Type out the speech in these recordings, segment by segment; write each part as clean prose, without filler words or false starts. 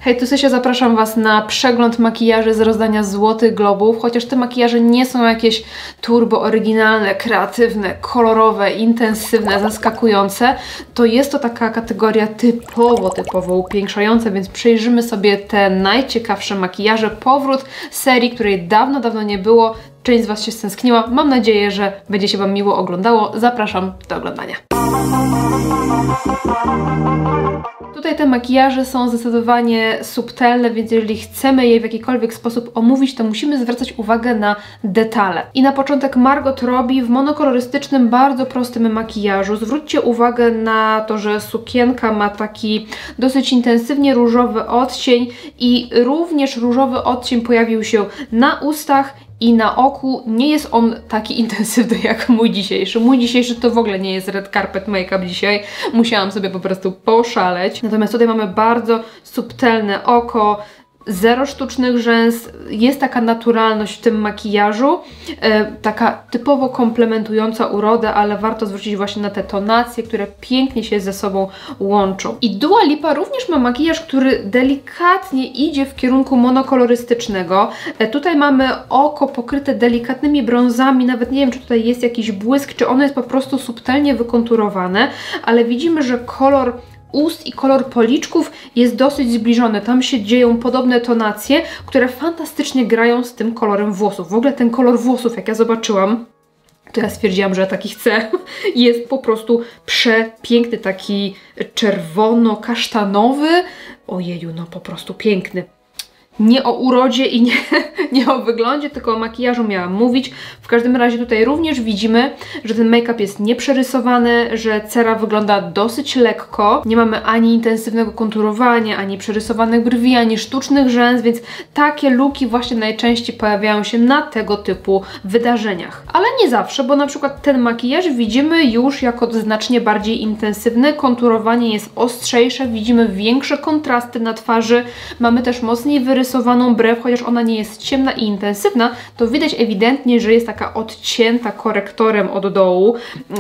Hej, tu Sysia, zapraszam Was na przegląd makijaży z rozdania Złotych Globów. Chociaż te makijaże nie są jakieś turbo oryginalne, kreatywne, kolorowe, intensywne, zaskakujące, to jest to taka kategoria typowo upiększająca, więc przejrzymy sobie te najciekawsze makijaże. Powrót serii, której dawno nie było. Część z Was się stęskniła. Mam nadzieję, że będzie się Wam miło oglądało. Zapraszam do oglądania. Tutaj te makijaże są zdecydowanie subtelne, więc jeżeli chcemy je w jakikolwiek sposób omówić, to musimy zwracać uwagę na detale. I na początek Margot Robbie w monokolorystycznym, bardzo prostym makijażu. Zwróćcie uwagę na to, że sukienka ma taki dosyć intensywnie różowy odcień i również różowy odcień pojawił się na ustach i na oku. Nie jest on taki intensywny jak mój dzisiejszy. Mój dzisiejszy to w ogóle nie jest red carpet make-up dzisiaj. Musiałam sobie po prostu poszaleć. Natomiast tutaj mamy bardzo subtelne oko, zero sztucznych rzęs, jest taka naturalność w tym makijażu, taka typowo komplementująca urodę, ale warto zwrócić właśnie na te tonacje, które pięknie się ze sobą łączą. I Dua Lipa również ma makijaż, który delikatnie idzie w kierunku monokolorystycznego. Tutaj mamy oko pokryte delikatnymi brązami, nawet nie wiem, czy tutaj jest jakiś błysk, czy ono jest po prostu subtelnie wykonturowane, ale widzimy, że kolor ust i kolor policzków jest dosyć zbliżony. Tam się dzieją podobne tonacje, które fantastycznie grają z tym kolorem włosów. W ogóle ten kolor włosów, jak ja zobaczyłam, to ja stwierdziłam, że ja taki chcę. Jest po prostu przepiękny, taki czerwono-kasztanowy. Ojeju, no po prostu piękny. Nie o urodzie i nie o wyglądzie, tylko o makijażu miałam mówić. W każdym razie tutaj również widzimy, że ten make-up jest nieprzerysowany, że cera wygląda dosyć lekko. Nie mamy ani intensywnego konturowania, ani przerysowanych brwi, ani sztucznych rzęs, więc takie looki właśnie najczęściej pojawiają się na tego typu wydarzeniach. Ale nie zawsze, bo na przykład ten makijaż widzimy już jako znacznie bardziej intensywny. Konturowanie jest ostrzejsze, widzimy większe kontrasty na twarzy. Mamy też mocniej wyrysowaną brew, chociaż ona nie jest ciemna i intensywna, to widać ewidentnie, że jest taka odcięta korektorem od dołu,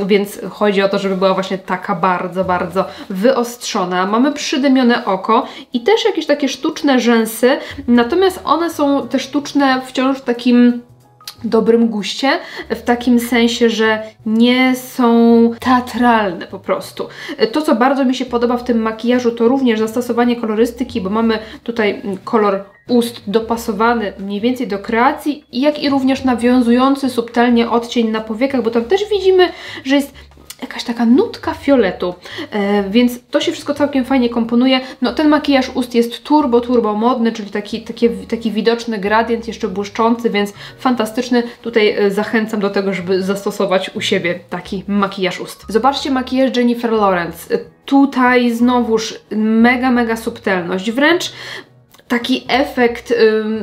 więc chodzi o to, żeby była właśnie taka bardzo wyostrzona. Mamy przydymione oko i też jakieś takie sztuczne rzęsy, natomiast one są te sztuczne wciąż w takim dobrym guście, w takim sensie, że nie są teatralne po prostu. To, co bardzo mi się podoba w tym makijażu, to również zastosowanie kolorystyki, bo mamy tutaj kolor ust dopasowany mniej więcej do kreacji, jak i również nawiązujący subtelnie odcień na powiekach, bo tam też widzimy, że jest jakaś taka nutka fioletu, więc to się wszystko całkiem fajnie komponuje. No ten makijaż ust jest turbo modny, czyli taki widoczny gradient, jeszcze błyszczący, więc fantastyczny. Tutaj zachęcam do tego, żeby zastosować u siebie taki makijaż ust. Zobaczcie makijaż Jennifer Lawrence. Tutaj znowuż mega subtelność, wręcz taki efekt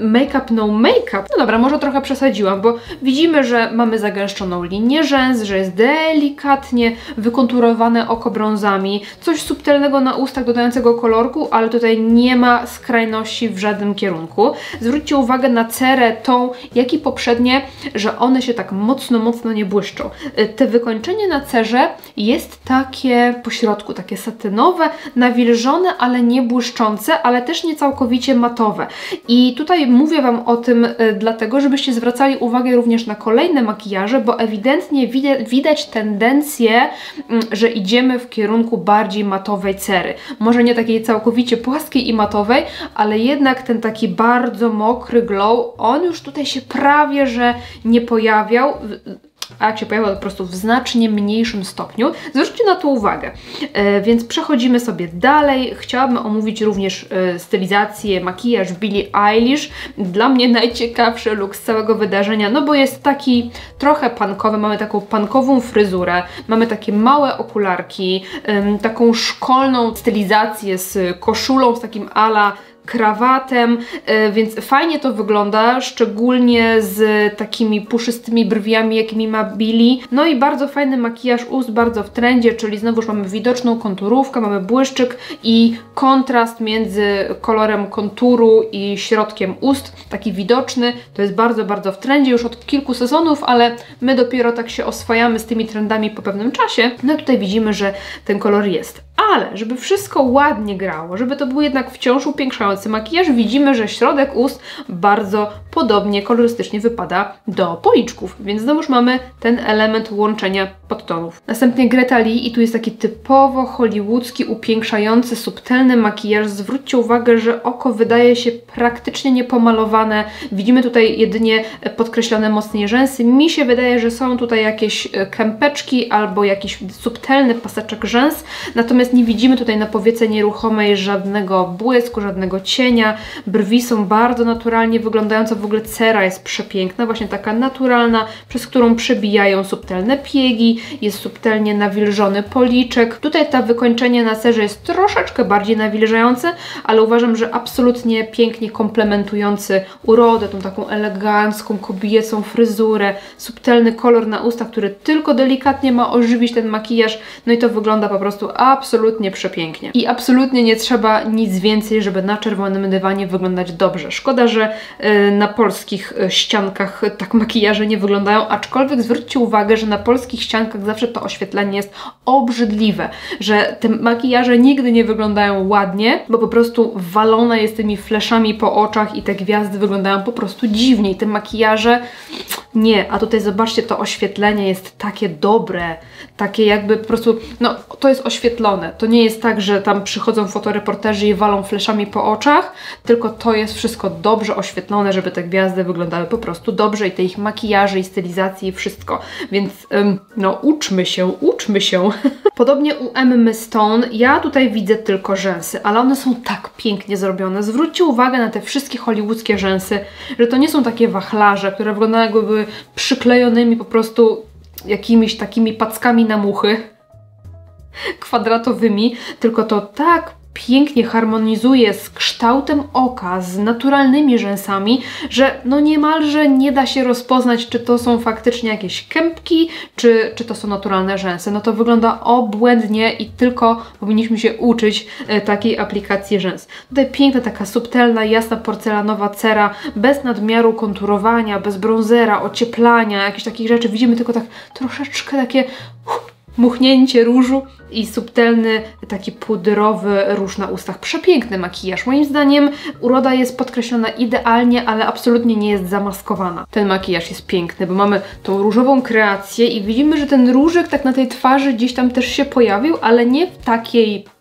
make-up, no make-up. No dobra, może trochę przesadziłam, bo widzimy, że mamy zagęszczoną linię rzęs, że jest delikatnie wykonturowane oko brązami, coś subtelnego na ustach dodającego kolorku, ale tutaj nie ma skrajności w żadnym kierunku. Zwróćcie uwagę na cerę tą, jak i poprzednie, że one się tak mocno nie błyszczą. Te wykończenie na cerze jest takie pośrodku, takie satynowe, nawilżone, ale nie błyszczące, ale też nie całkowicie matowe. I tutaj mówię Wam o tym dlatego, żebyście zwracali uwagę również na kolejne makijaże, bo ewidentnie widać tendencję, że idziemy w kierunku bardziej matowej cery. Może nie takiej całkowicie płaskiej i matowej, ale jednak ten taki bardzo mokry glow, on już tutaj się prawie że nie pojawiał, a jak się pojawiał, to po prostu w znacznie mniejszym stopniu. Zwróćcie na to uwagę. Więc przechodzimy sobie dalej. Chciałabym omówić również stylizację, makijaż Billie Eilish. Dla mnie najciekawszy look z całego wydarzenia, no bo jest taki trochę punkowy, mamy taką punkową fryzurę, mamy takie małe okularki, taką szkolną stylizację z koszulą, z takim ala krawatem, więc fajnie to wygląda, szczególnie z takimi puszystymi brwiami, jakimi ma Billie. No i bardzo fajny makijaż ust, bardzo w trendzie, czyli znowuż mamy widoczną konturówkę, mamy błyszczyk i kontrast między kolorem konturu i środkiem ust, taki widoczny. To jest bardzo w trendzie już od kilku sezonów, ale my dopiero tak się oswajamy z tymi trendami po pewnym czasie. No tutaj widzimy, że ten kolor jest. Ale żeby wszystko ładnie grało, żeby to był jednak wciąż upiększający nocy makijaż, widzimy, że środek ust bardzo podobnie kolorystycznie wypada do policzków, więc znowuż mamy ten element łączenia podtonów. Następnie Greta Lee i tu jest taki typowo hollywoodzki, upiększający, subtelny makijaż. Zwróćcie uwagę, że oko wydaje się praktycznie niepomalowane. Widzimy tutaj jedynie podkreślone mocniej rzęsy. Mi się wydaje, że są tutaj jakieś kępeczki albo jakiś subtelny paseczek rzęs, natomiast nie widzimy tutaj na powiece nieruchomej żadnego błysku, żadnego cienia. Brwi są bardzo naturalnie wyglądające, w ogóle cera jest przepiękna, właśnie taka naturalna, przez którą przebijają subtelne piegi, jest subtelnie nawilżony policzek. Tutaj to wykończenie na cerze jest troszeczkę bardziej nawilżające, ale uważam, że absolutnie pięknie komplementujący urodę, tą taką elegancką, kobiecą fryzurę, subtelny kolor na ustach, który tylko delikatnie ma ożywić ten makijaż, no i to wygląda po prostu absolutnie przepięknie. I absolutnie nie trzeba nic więcej, żeby na czerwonym dywanie wyglądać dobrze. Szkoda, że na polskich ściankach tak makijaże nie wyglądają, aczkolwiek zwróćcie uwagę, że na polskich ściankach zawsze to oświetlenie jest obrzydliwe, że te makijaże nigdy nie wyglądają ładnie, bo po prostu walone jest tymi fleszami po oczach i te gwiazdy wyglądają po prostu dziwnie i te makijaże nie, a tutaj zobaczcie, to oświetlenie jest takie dobre, takie jakby po prostu, no to jest oświetlone, to nie jest tak, że tam przychodzą fotoreporterzy i walą fleszami po oczach, tylko to jest wszystko dobrze oświetlone, żeby te gwiazdy wyglądały po prostu dobrze i te ich makijaże i stylizacje i wszystko, więc no uczmy się. Podobnie u Emmy Stone, ja tutaj widzę tylko rzęsy, ale one są tak pięknie zrobione. Zwróćcie uwagę na te wszystkie hollywoodzkie rzęsy, że to nie są takie wachlarze, które wyglądają jakby były przyklejonymi po prostu jakimiś takimi packami na muchy kwadratowymi, tylko to tak pięknie harmonizuje z kształtem oka, z naturalnymi rzęsami, że no niemalże nie da się rozpoznać, czy to są faktycznie jakieś kępki, czy to są naturalne rzęsy. No to wygląda obłędnie i tylko powinniśmy się uczyć takiej aplikacji rzęs. Tutaj piękna, taka subtelna, jasna porcelanowa cera, bez nadmiaru konturowania, bez brązera, ocieplania, jakichś takich rzeczy. Widzimy tylko tak troszeczkę takie muchnięcie różu i subtelny, taki pudrowy róż na ustach. Przepiękny makijaż. Moim zdaniem uroda jest podkreślona idealnie, ale absolutnie nie jest zamaskowana. Ten makijaż jest piękny, bo mamy tą różową kreację i widzimy, że ten różek tak na tej twarzy gdzieś tam też się pojawił, ale nie w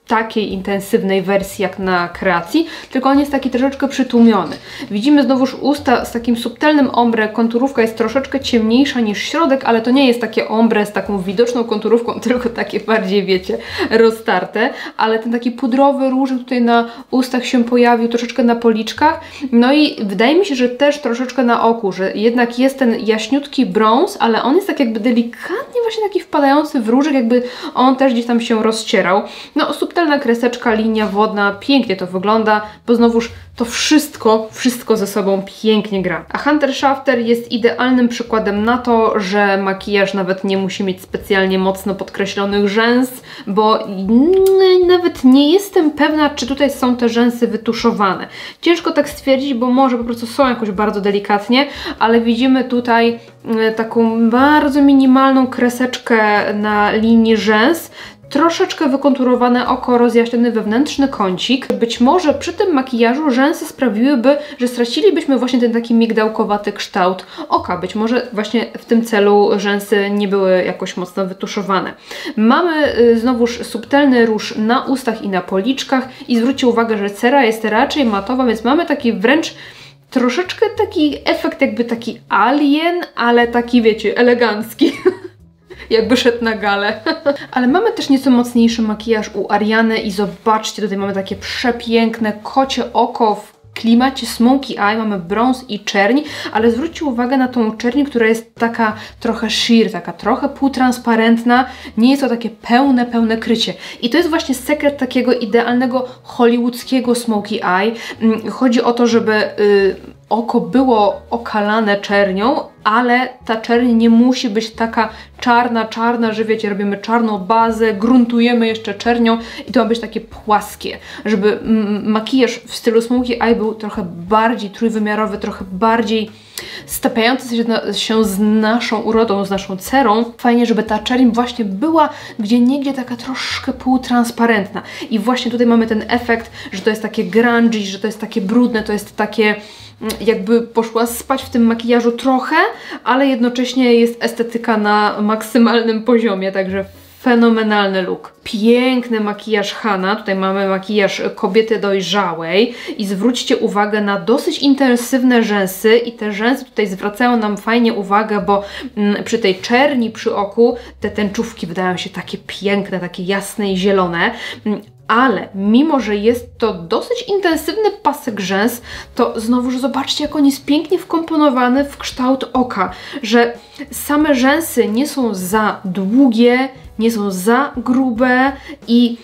takiej intensywnej wersji jak na kreacji, tylko on jest taki troszeczkę przytłumiony. Widzimy znowuż usta z takim subtelnym ombre, konturówka jest troszeczkę ciemniejsza niż środek, ale to nie jest takie ombre z taką widoczną konturówką, tylko takie bardziej, wiecie, roztarte, ale ten taki pudrowy róż tutaj na ustach się pojawił, troszeczkę na policzkach, no i wydaje mi się, że też troszeczkę na oku, że jednak jest ten jaśniutki brąz, ale on jest tak jakby delikatnie właśnie taki wpadający w różek, jakby on też gdzieś tam się rozcierał. No subtelna kreseczka, linia wodna, pięknie to wygląda, bo znowuż to wszystko ze sobą pięknie gra. A Hunter Shafter jest idealnym przykładem na to, że makijaż nawet nie musi mieć specjalnie mocno podkreślonych rzęs, bo nawet nie jestem pewna, czy tutaj są te rzęsy wytuszowane. Ciężko tak stwierdzić, bo może po prostu są jakoś bardzo delikatnie, ale widzimy tutaj taką bardzo minimalną kreseczkę na linii rzęs, troszeczkę wykonturowane oko, rozjaśniony wewnętrzny kącik. Być może przy tym makijażu rzęsy sprawiłyby, że stracilibyśmy właśnie ten taki migdałkowaty kształt oka. Być może właśnie w tym celu rzęsy nie były jakoś mocno wytuszowane. Mamy znowuż subtelny róż na ustach i na policzkach i zwróćcie uwagę, że cera jest raczej matowa, więc mamy taki wręcz troszeczkę taki efekt jakby taki alien, ale taki, wiecie, elegancki. Jakby szedł na galę. Ale mamy też nieco mocniejszy makijaż u Ariany i zobaczcie, tutaj mamy takie przepiękne kocie oko w klimacie smoky eye, mamy brąz i czerń, ale zwróćcie uwagę na tą czerń, która jest taka trochę sheer, taka trochę półtransparentna, nie jest to takie pełne krycie. I to jest właśnie sekret takiego idealnego hollywoodzkiego smoky eye. Chodzi o to, żeby oko było okalane czernią, ale ta czerń nie musi być taka czarna, że wiecie, robimy czarną bazę, gruntujemy jeszcze czernią i to ma być takie płaskie, żeby makijaż w stylu smoky eye był trochę bardziej trójwymiarowy, trochę bardziej stapiające się z naszą urodą, z naszą cerą. Fajnie, żeby ta cherry właśnie była gdzieniegdzie taka troszkę półtransparentna. I właśnie tutaj mamy ten efekt, że to jest takie grungy, że to jest takie brudne, to jest takie jakby poszła spać w tym makijażu trochę, ale jednocześnie jest estetyka na maksymalnym poziomie, także fenomenalny look. Piękny makijaż Hanna. Tutaj mamy makijaż kobiety dojrzałej i zwróćcie uwagę na dosyć intensywne rzęsy i te rzęsy tutaj zwracają nam fajnie uwagę, bo przy tej czerni przy oku te tęczówki wydają się takie piękne, takie jasne i zielone. Ale mimo, że jest to dosyć intensywny pasek rzęs, to znowuż zobaczcie, jak on jest pięknie wkomponowany w kształt oka, że same rzęsy nie są za długie, nie są za grube i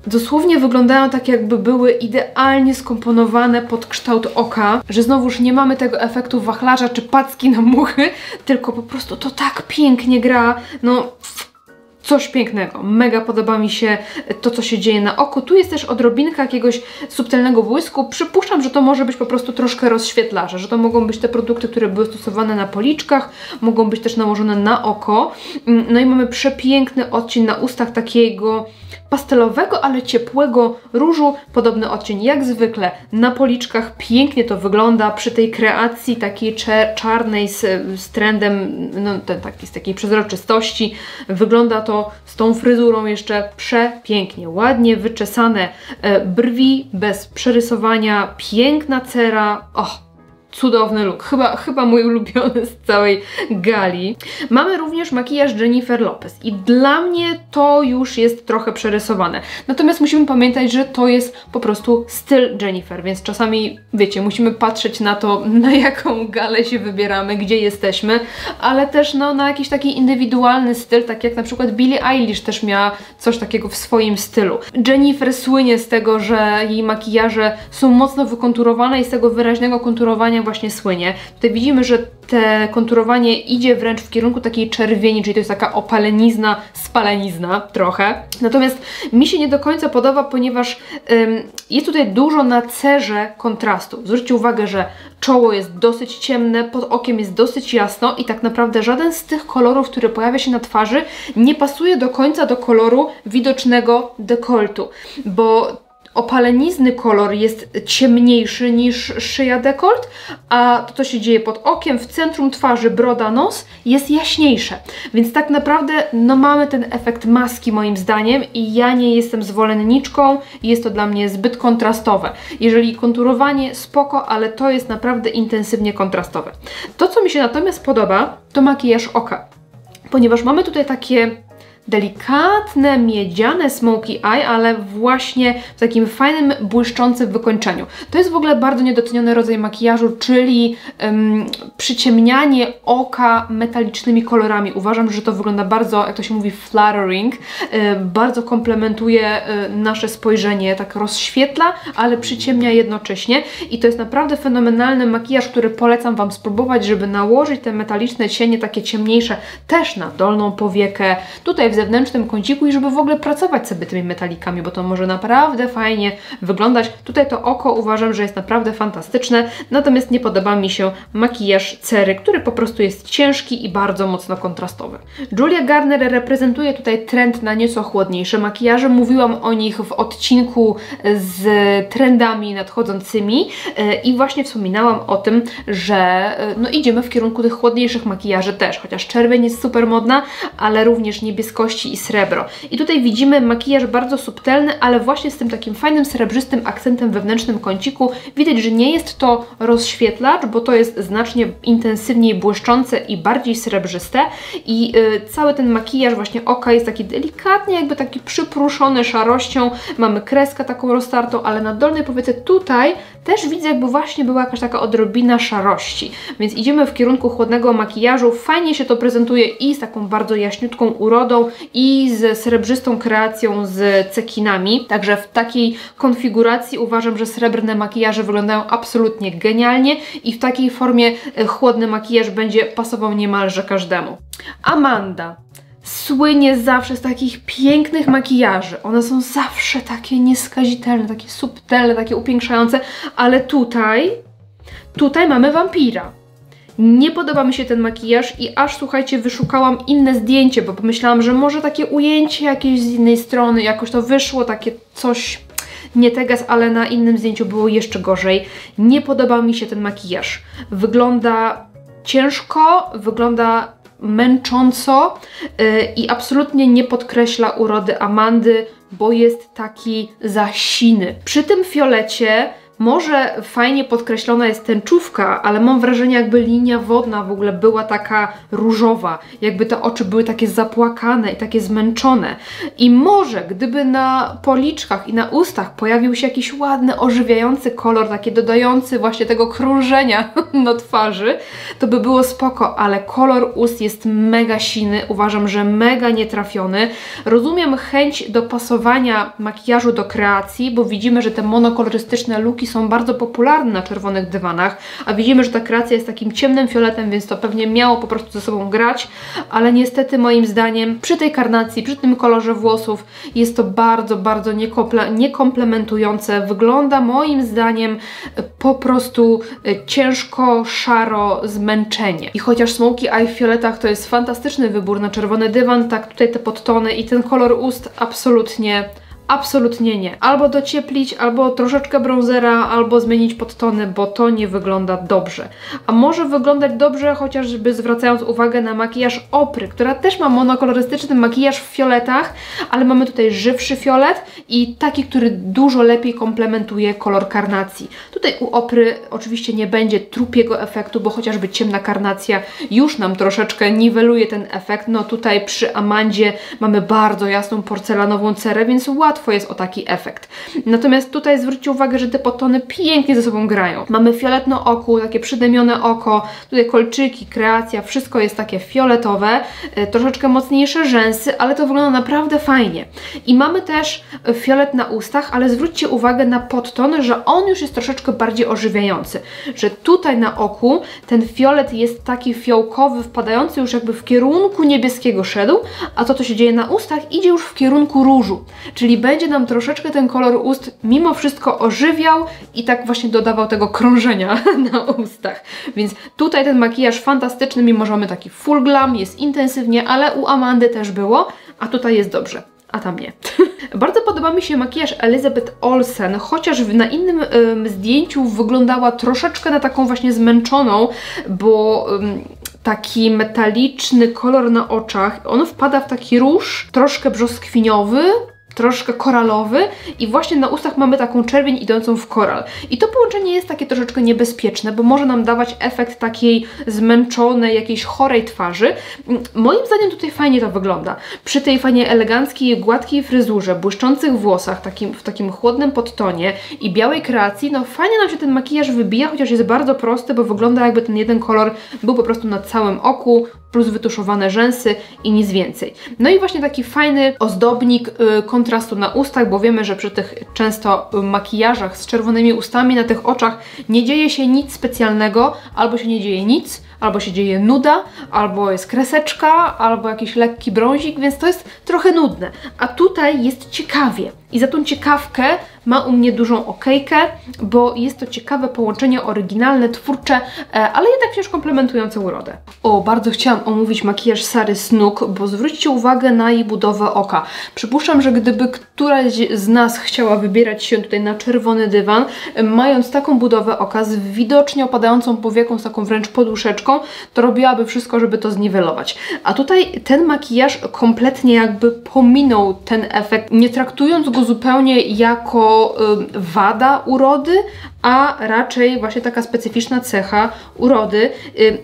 dosłownie wyglądają tak, jakby były idealnie skomponowane pod kształt oka, że znowuż nie mamy tego efektu wachlarza czy packi na muchy, tylko po prostu to tak pięknie gra, no coś pięknego. Mega podoba mi się to, co się dzieje na oku. Tu jest też odrobinka jakiegoś subtelnego błysku. Przypuszczam, że to może być po prostu troszkę rozświetlarza, że to mogą być te produkty, które były stosowane na policzkach, mogą być też nałożone na oko. No i mamy przepiękny odcień na ustach takiego pastelowego, ale ciepłego różu. Podobny odcień jak zwykle na policzkach. Pięknie to wygląda przy tej kreacji takiej czarnej z trendem, no, z takiej przezroczystości. Wygląda to z tą fryzurą jeszcze przepięknie. Ładnie wyczesane brwi, bez przerysowania, piękna cera. Cudowny look. Chyba mój ulubiony z całej gali. Mamy również makijaż Jennifer Lopez i dla mnie to już jest trochę przerysowane. Natomiast musimy pamiętać, że to jest po prostu styl Jennifer, więc czasami, wiecie, musimy patrzeć na to, na jaką galę się wybieramy, gdzie jesteśmy, ale też no, na jakiś taki indywidualny styl, tak jak na przykład Billie Eilish też miała coś takiego w swoim stylu. Jennifer słynie z tego, że jej makijaże są mocno wykonturowane i z tego wyraźnego konturowania właśnie słynie. Tutaj widzimy, że te konturowanie idzie wręcz w kierunku takiej czerwieni, czyli to jest taka opalenizna, spalenizna trochę. Natomiast mi się nie do końca podoba, ponieważ jest tutaj dużo na cerze kontrastu. Zwróćcie uwagę, że czoło jest dosyć ciemne, pod okiem jest dosyć jasno i tak naprawdę żaden z tych kolorów, który pojawia się na twarzy, nie pasuje do końca do koloru widocznego dekoltu, bo opalenizny kolor jest ciemniejszy niż szyja, dekolt, a to, co się dzieje pod okiem, w centrum twarzy, broda, nos jest jaśniejsze. Więc tak naprawdę no, mamy ten efekt maski moim zdaniem i ja nie jestem zwolenniczką i jest to dla mnie zbyt kontrastowe. Jeżeli konturowanie spoko, ale to jest naprawdę intensywnie kontrastowe. To, co mi się natomiast podoba, to makijaż oka, ponieważ mamy tutaj takie delikatne, miedziane smoky eye, ale właśnie w takim fajnym, błyszczącym wykończeniu. To jest w ogóle bardzo niedoceniony rodzaj makijażu, czyli przyciemnianie oka metalicznymi kolorami. Uważam, że to wygląda bardzo, jak to się mówi, flattering, bardzo komplementuje nasze spojrzenie, tak rozświetla, ale przyciemnia jednocześnie i to jest naprawdę fenomenalny makijaż, który polecam Wam spróbować, żeby nałożyć te metaliczne cienie, takie ciemniejsze, też na dolną powiekę, tutaj w zewnętrznym kąciku i żeby w ogóle pracować sobie tymi metalikami, bo to może naprawdę fajnie wyglądać. Tutaj to oko uważam, że jest naprawdę fantastyczne, natomiast nie podoba mi się makijaż cery, który po prostu jest ciężki i bardzo mocno kontrastowy. Julia Garner reprezentuje tutaj trend na nieco chłodniejsze makijaże. Mówiłam o nich w odcinku z trendami nadchodzącymi i właśnie wspominałam o tym, że no, idziemy w kierunku tych chłodniejszych makijaży też, chociaż czerwień jest super modna, ale również niebieskości i srebro. I tutaj widzimy makijaż bardzo subtelny, ale właśnie z tym takim fajnym srebrzystym akcentem wewnętrznym kąciku. Widać, że nie jest to rozświetlacz, bo to jest znacznie intensywniej błyszczące i bardziej srebrzyste i cały ten makijaż właśnie oka jest taki delikatnie, jakby taki przypruszony szarością. Mamy kreskę taką roztartą, ale na dolnej powiece tutaj też widzę, jakby właśnie była jakaś taka odrobina szarości. Więc idziemy w kierunku chłodnego makijażu. Fajnie się to prezentuje i z taką bardzo jaśniutką urodą, i z srebrzystą kreacją z cekinami. Także w takiej konfiguracji uważam, że srebrne makijaże wyglądają absolutnie genialnie i w takiej formie chłodny makijaż będzie pasował niemalże każdemu. Amanda słynie zawsze z takich pięknych makijaży. One są zawsze takie nieskazitelne, takie subtelne, takie upiększające, ale tutaj mamy wampira. Nie podoba mi się ten makijaż i aż, słuchajcie, wyszukałam inne zdjęcie, bo pomyślałam, że może takie ujęcie jakieś z innej strony, jakoś to wyszło, takie coś nie teges, ale na innym zdjęciu było jeszcze gorzej. Nie podoba mi się ten makijaż. Wygląda ciężko, wygląda męcząco i absolutnie nie podkreśla urody Amandy, bo jest taki zasiny. Przy tym fiolecie może fajnie podkreślona jest tęczówka, ale mam wrażenie, jakby linia wodna w ogóle była taka różowa, jakby te oczy były takie zapłakane i takie zmęczone. I może gdyby na policzkach i na ustach pojawił się jakiś ładny, ożywiający kolor, taki dodający właśnie tego krążenia na twarzy, to by było spoko, ale kolor ust jest mega siny, uważam, że mega nietrafiony. Rozumiem chęć dopasowania makijażu do kreacji, bo widzimy, że te monokolorystyczne looki są bardzo popularne na czerwonych dywanach, a widzimy, że ta kreacja jest takim ciemnym fioletem, więc to pewnie miało po prostu ze sobą grać, ale niestety moim zdaniem przy tej karnacji, przy tym kolorze włosów jest to bardzo, bardzo niekomplementujące. Wygląda moim zdaniem po prostu ciężko, szaro, zmęczenie. I chociaż Smoky Eye w fioletach to jest fantastyczny wybór na czerwony dywan, tak tutaj te podtony i ten kolor ust absolutnie nie. Albo docieplić, albo troszeczkę bronzera, albo zmienić podtony, bo to nie wygląda dobrze. A może wyglądać dobrze, chociażby zwracając uwagę na makijaż Opry, która też ma monokolorystyczny makijaż w fioletach, ale mamy tutaj żywszy fiolet i taki, który dużo lepiej komplementuje kolor karnacji. Tutaj u Opry oczywiście nie będzie trupiego efektu, bo chociażby ciemna karnacja już nam troszeczkę niweluje ten efekt. No tutaj przy Amandzie mamy bardzo jasną porcelanową cerę, więc łatwo jest o taki efekt. Natomiast tutaj zwróćcie uwagę, że te podtony pięknie ze sobą grają. Mamy fioletno oko, takie przydymione oko, tutaj kolczyki, kreacja, wszystko jest takie fioletowe, troszeczkę mocniejsze rzęsy, ale to wygląda naprawdę fajnie. I mamy też fiolet na ustach, ale zwróćcie uwagę na podton, że on już jest troszeczkę bardziej ożywiający. Że tutaj na oku ten fiolet jest taki fiołkowy, wpadający już jakby w kierunku niebieskiego szedł, a to, co się dzieje na ustach, idzie już w kierunku różu. Czyli będzie nam troszeczkę ten kolor ust mimo wszystko ożywiał i tak właśnie dodawał tego krążenia na ustach. Więc tutaj ten makijaż fantastyczny, mimo że mamy taki full glam, jest intensywnie, ale u Amandy też było, a tutaj jest dobrze. A tam nie. Bardzo podoba mi się makijaż Elizabeth Olsen, chociaż na innym zdjęciu wyglądała troszeczkę na taką właśnie zmęczoną, bo taki metaliczny kolor na oczach, on wpada w taki róż, troszkę brzoskwiniowy, troszkę koralowy i właśnie na ustach mamy taką czerwień idącą w koral. I to połączenie jest takie troszeczkę niebezpieczne, bo może nam dawać efekt takiej zmęczonej, jakiejś chorej twarzy. Moim zdaniem tutaj fajnie to wygląda. Przy tej fajnie eleganckiej, gładkiej fryzurze, błyszczących włosach, w takim chłodnym podtonie i białej kreacji, no fajnie nam się ten makijaż wybija, chociaż jest bardzo prosty, bo wygląda jakby ten jeden kolor był po prostu na całym oku, plus wytuszowane rzęsy i nic więcej. No i właśnie taki fajny ozdobnik kontrastu na ustach, bo wiemy, że przy tych często makijażach z czerwonymi ustami na tych oczach nie dzieje się nic specjalnego, albo się nie dzieje nic, albo się dzieje nuda, albo jest kreseczka, albo jakiś lekki brązik, więc to jest trochę nudne. A tutaj jest ciekawie. I za tą ciekawkę ma u mnie dużą okejkę, bo jest to ciekawe połączenie, oryginalne, twórcze, ale jednak wciąż komplementujące urodę. O, bardzo chciałam omówić makijaż Sary Snook, bo zwróćcie uwagę na jej budowę oka. Przypuszczam, że gdyby któraś z nas chciała wybierać się tutaj na czerwony dywan, mając taką budowę oka z widocznie opadającą powieką, z taką wręcz poduszeczką, to robiłaby wszystko, żeby to zniwelować. A tutaj ten makijaż kompletnie jakby pominął ten efekt, nie traktując go zupełnie jako wada urody, a raczej właśnie taka specyficzna cecha urody.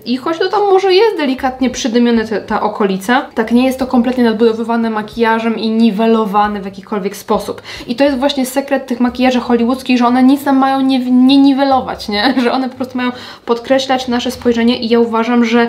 I choć to tam może jest delikatnie przydymione ta okolica, tak nie jest to kompletnie nadbudowywane makijażem i niwelowane w jakikolwiek sposób. I to jest właśnie sekret tych makijaży hollywoodzkich, że one nic nam mają nie niwelować, nie? Że one po prostu mają podkreślać nasze spojrzenie i ja uważam, że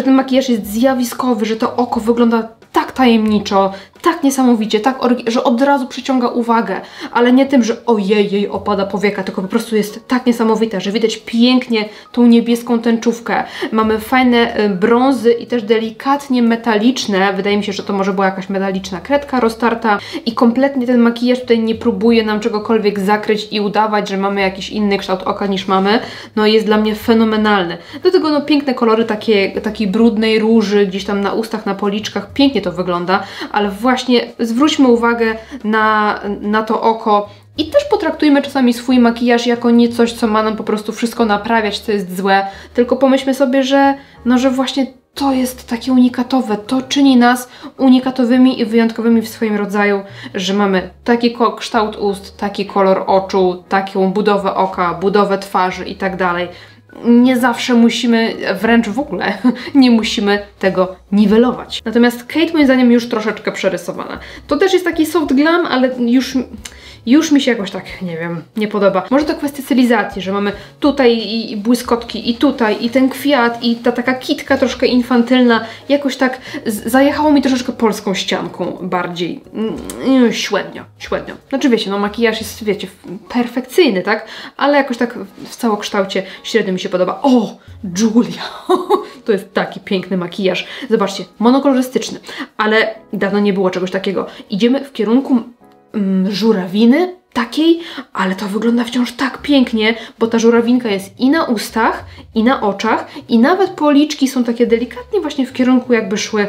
ten makijaż jest zjawiskowy, że to oko wygląda tak tajemniczo, tak niesamowicie, tak, że od razu przyciąga uwagę, ale nie tym, że ojej, jej opada powieka, tylko po prostu jest tak niesamowite, że widać pięknie tą niebieską tęczówkę. Mamy fajne brązy i też delikatnie metaliczne, wydaje mi się, że to może była jakaś metaliczna kredka roztarta i kompletnie ten makijaż tutaj nie próbuje nam czegokolwiek zakryć i udawać, że mamy jakiś inny kształt oka niż mamy, no jest dla mnie fenomenalny. Do tego no piękne kolory takiej brudnej róży, gdzieś tam na ustach, na policzkach, pięknie to wygląda, ale właśnie zwróćmy uwagę na to oko i też potraktujmy czasami swój makijaż jako nie coś, co ma nam po prostu wszystko naprawiać, co jest złe, tylko pomyślmy sobie, że właśnie to jest takie unikatowe, to czyni nas unikatowymi i wyjątkowymi w swoim rodzaju, że mamy taki kształt ust, taki kolor oczu, taką budowę oka, budowę twarzy i tak dalej. Nie zawsze musimy, wręcz w ogóle nie musimy tego niwelować. Natomiast Kate moim zdaniem już troszeczkę przerysowana. To też jest taki soft glam, ale już mi się jakoś tak, nie wiem, nie podoba. Może to kwestia stylizacji, że mamy tutaj i błyskotki, i tutaj, i ten kwiat, i ta taka kitka troszkę infantylna. Jakoś tak zajechało mi troszeczkę polską ścianką bardziej. Średnio. Znaczy wiecie, no makijaż jest, wiecie, perfekcyjny, tak? Ale jakoś tak w całokształcie średnio mi się podoba. O! Julia! To jest taki piękny makijaż. Zobaczcie, monokolorystyczny, ale dawno nie było czegoś takiego. Idziemy w kierunku żurawiny takiej, ale to wygląda wciąż tak pięknie, bo ta żurawinka jest i na ustach, i na oczach, i nawet policzki są takie delikatnie właśnie w kierunku jakby szły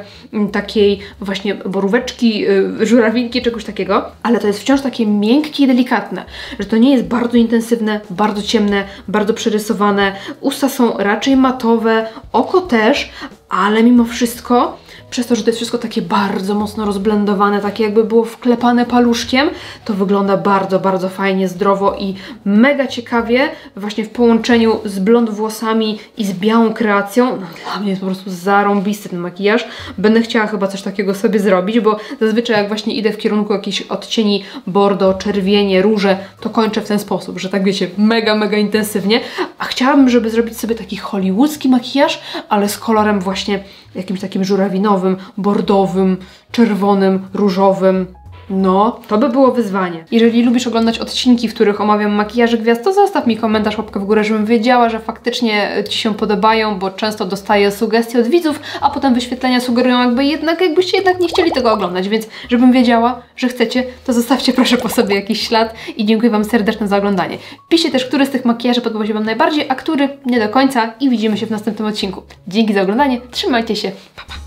takiej właśnie boróweczki, żurawinki, czegoś takiego, ale to jest wciąż takie miękkie i delikatne, że to nie jest bardzo intensywne, bardzo ciemne, bardzo przerysowane, usta są raczej matowe, oko też, ale mimo wszystko przez to, że to jest wszystko takie bardzo mocno rozblendowane, takie jakby było wklepane paluszkiem, to wygląda bardzo, bardzo fajnie, zdrowo i mega ciekawie, właśnie w połączeniu z blond włosami i z białą kreacją. No dla mnie jest po prostu zarąbisty ten makijaż. Będę chciała chyba coś takiego sobie zrobić, bo zazwyczaj jak właśnie idę w kierunku jakichś odcieni bordo, czerwienie, róże, to kończę w ten sposób, że tak wiecie, mega, mega intensywnie, a chciałabym, żeby zrobić sobie taki hollywoodzki makijaż, ale z kolorem właśnie jakimś takim żurawinowym, bordowym, czerwonym, różowym. No, to by było wyzwanie. Jeżeli lubisz oglądać odcinki, w których omawiam makijaże gwiazd, to zostaw mi komentarz, łapkę w górę, żebym wiedziała, że faktycznie Ci się podobają, bo często dostaję sugestie od widzów, a potem wyświetlenia sugerują jakbyście jednak nie chcieli tego oglądać, więc żebym wiedziała, że chcecie, to zostawcie proszę po sobie jakiś ślad i dziękuję Wam serdecznie za oglądanie. Piszcie też, który z tych makijaży podobał się Wam najbardziej, a który nie do końca i widzimy się w następnym odcinku. Dzięki za oglądanie, trzymajcie się, pa pa!